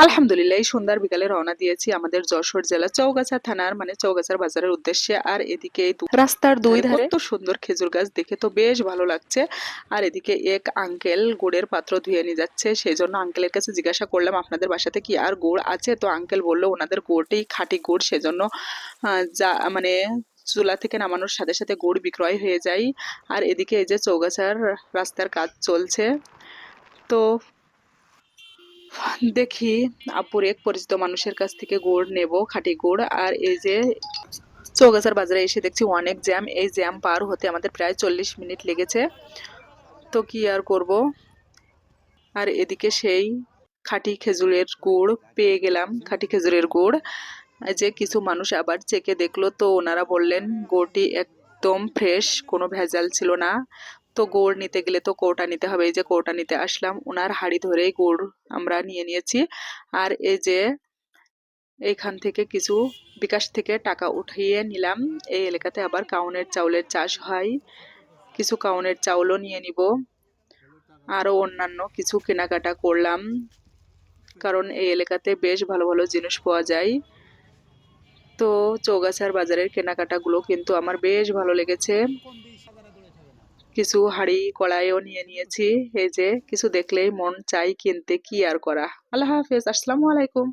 আলহামদুলিল্লাহ, এই সন্ধ্যার বিকালে রওনা দিয়েছি আমাদের যশোর জেলা চৌগাছা থানার চৌগাছার বাজারের উদ্দেশ্যে। আর এদিকে এই রাস্তার দুই ধারে কত সুন্দর খেজুর গাছ, দেখে তো বেশ ভালো লাগছে। আর এদিকে এক আঙ্কেল গুড়ের পাত্র ধুয়ে নিয়ে যাচ্ছে, সেই জন্য আঙ্কেলের কাছে জিজ্ঞাসা করলাম আপনাদের বাসাতে কি আর গুড় আছে। তো আঙ্কেল বললো ওনাদের গুড়টাই খাঁটি গুড়, সেজন্য যা চুলা থেকে নামানোর সাথে সাথে গুড় বিক্রয় হয়ে যায়। আর এদিকে এই যে চৌগাছার রাস্তার কাজ চলছে। তো দেখি আপুর এক পরিচিত মানুষের কাছ থেকে গুড় নেব, খাঁটি গুড়। আর এই যে চৌগাছার বাজারে এসে দেখছি অনেক জ্যাম, এই জ্যাম পার হতে আমাদের প্রায় 40 মিনিট লেগেছে। তো কি আর করব। আর এদিকে সেই খাঁটি খেজুরের গুড় পেয়ে গেলাম, খাঁটি খেজুরের গুড়। যে কিছু মানুষ আবার চেকে দেখলো, তো ওনারা বললেন গুড়টি একদম ফ্রেশ, কোনো ভেজাল ছিল না। তো গুড় নিতে গেলে তো কৌটা নিতে হবে, এই যে কৌটা নিতে আসলাম, ওনার হাড়ি ধরেই গুড় আমরা নিয়ে নিয়েছি। আর এই যে এইখান থেকে কিছু বিকাশ থেকে টাকা উঠিয়ে নিলাম। এই এলাকাতে আবার কাউনের চাউলের চাষ হয়, কিছু কাউনের চাউলও নিয়ে নিব। আরো অন্যান্য কিছু কেনাকাটা করলাম, কারণ এই এলাকাতে বেশ ভালো ভালো জিনিস পাওয়া যায়। তো চৌগাছার বাজারের কেনাকাটাগুলো কিন্তু আমার বেশ ভালো লেগেছে। কিছু হাঁড়ি কড়াইও নিয়ে নিয়েছি, এই যে কিছু দেখলেই মন চাই কিনতে, কি আর করা। আল্লাহ হাফেজ, আসসালামু আলাইকুম।